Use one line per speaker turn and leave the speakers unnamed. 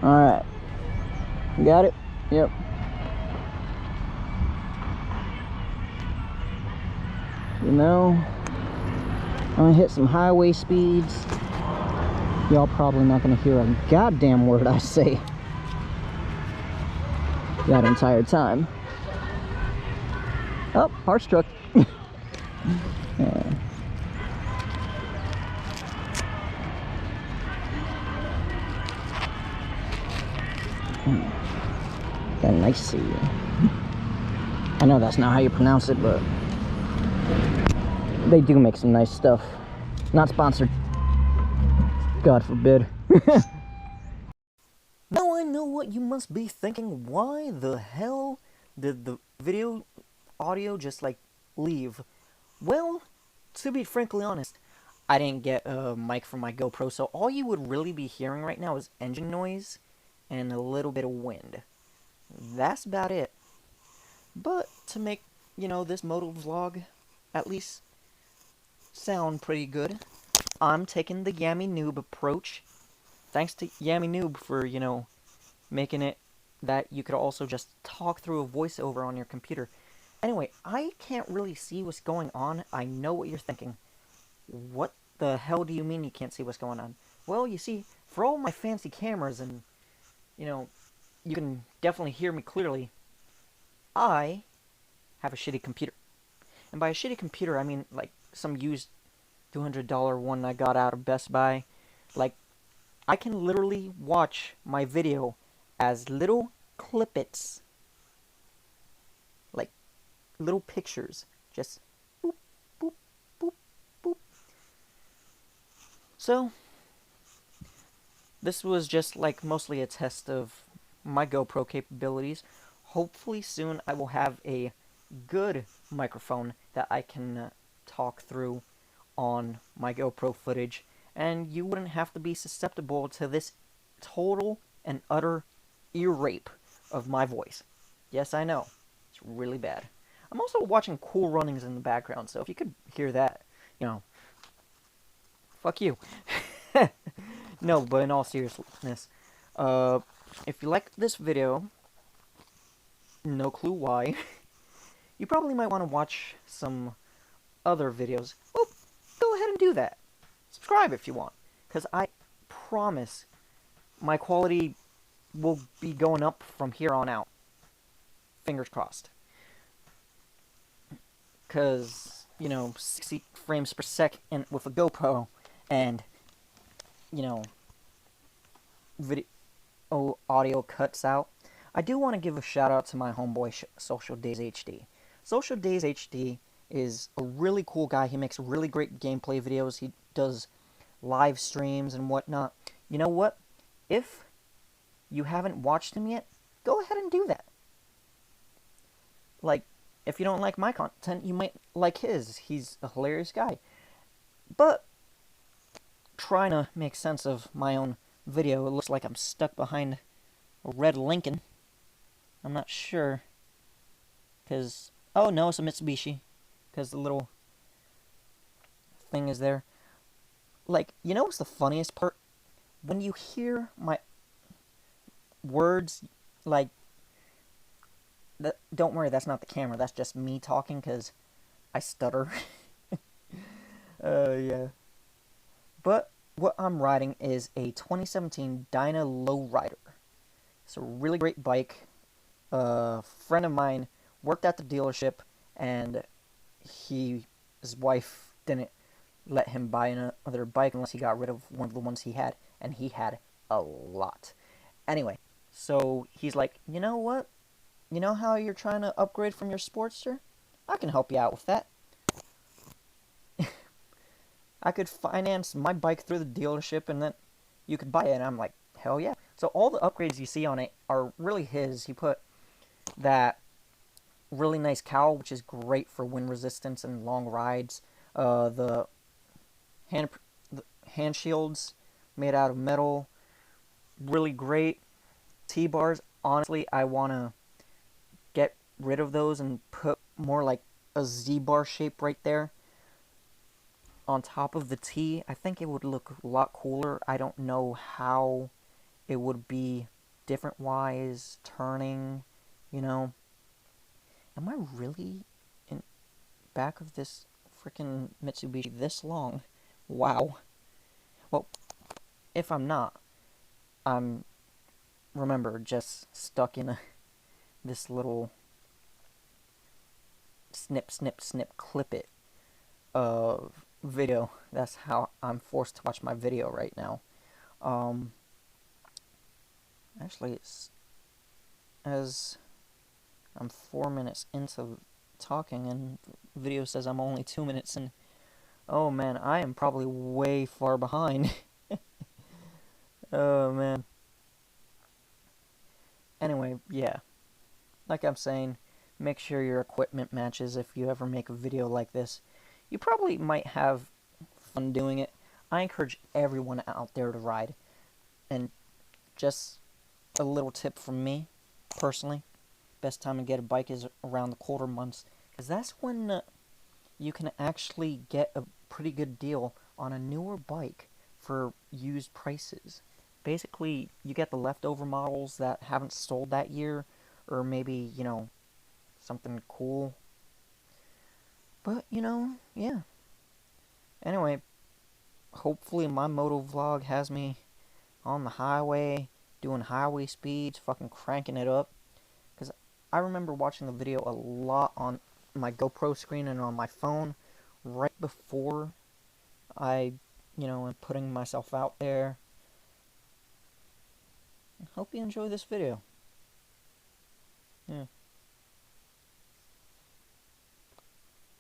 Alright. Got it? Yep. You know, I'm gonna hit some highway speeds. Y'all probably not gonna hear a goddamn word I say that entire time. Oh, parts truck. Yeah. Got nice see you. I know that's not how you pronounce it, but they do make some nice stuff. Not sponsored. God forbid. Now I know what you must be thinking. Why the hell did the video audio just like leave? Well, to be frankly honest, I didn't get a mic from my GoPro, so all you would really be hearing right now is engine noise and a little bit of wind. That's about it. But to make, this motovlog at least sound pretty good, I'm taking the Yammy Noob approach. Thanks to Yammy Noob for, making it that you could also just talk through a voiceover on your computer. Anyway, I can't really see what's going on. I know what you're thinking. What the hell do you mean you can't see what's going on? Well, you see, for all my fancy cameras and, you can definitely hear me clearly, I have a shitty computer. And by a shitty computer, I mean, like, some used $200 one I got out of Best Buy. Like, I can literally watch my video as little clippets. Like, little pictures. Just boop, boop, boop, boop. So, this was just, like, mostly a test of my GoPro capabilities. Hopefully soon I will have a good microphone that I can talk through on my GoPro footage, and you wouldn't have to be susceptible to this total and utter ear rape of my voice. Yes, I know. It's really bad. I'm also watching Cool Runnings in the background, so if you could hear that, fuck you. No, but in all seriousness, if you like this video, no clue why, you probably might want to watch some other videos. Well, go ahead and do that. Subscribe if you want, because I promise my quality will be going up from here on out. Fingers crossed. Because, 60 frames per second with a GoPro and, video audio cuts out. I do want to give a shout out to my homeboy socialdayzhd. socialdayzhd is a really cool guy. He makes really great gameplay videos. He does live streams and whatnot. You know what? If you haven't watched him yet, go ahead and do that. Like, if you don't like my content, you might like his. He's a hilarious guy. But trying to make sense of my own video, it looks like I'm stuck behind a red Lincoln. I'm not sure. Because, oh no, it's a Mitsubishi. Because the little thing is there. Like, what's the funniest part? When you hear my words, like, don't worry, that's not the camera. That's just me talking because I stutter. Yeah. But what I'm riding is a 2017 Dyna Lowrider. It's a really great bike. A friend of mine worked at the dealership, and his wife didn't let him buy another bike unless he got rid of one of the ones he had, and he had a lot. Anyway, so he's like, you know what? You know how you're trying to upgrade from your Sportster? I can help you out with that. I could finance my bike through the dealership, and then you could buy it. And I'm like, hell yeah. So all the upgrades you see on it are really his. He put that really nice cowl, which is great for wind resistance and long rides. The hand shields made out of metal, really great. T-bars, honestly, I want to get rid of those and put more like a Z-bar shape right there on top of the T. I think it would look a lot cooler. I don't know how it would be different wise, turning, you know. Am I really in back of this freaking Mitsubishi this long? Wow. Well, if I'm not, I'm, remember, just stuck in this little snip, snip, snip, clip it of video. That's how I'm forced to watch my video right now. Um, Actually, it's as I'm 4 minutes into talking, and video says I'm only 2 minutes, and oh man, I am probably way far behind. Oh man. Anyway, yeah, like I'm saying, make sure your equipment matches if you ever make a video like this. You probably might have fun doing it. I encourage everyone out there to ride, and just a little tip from me, personally, best time to get a bike is around the colder months, because that's when you can actually get a pretty good deal on a newer bike for used prices. Basically, you get the leftover models that haven't sold that year, or maybe, you know, something cool. But, you know, yeah. Anyway, hopefully my moto vlog has me on the highway, doing highway speeds, fucking cranking it up. Because I remember watching the video a lot on my GoPro screen and on my phone right before I, you know, am putting myself out there. Hope you enjoy this video. Yeah.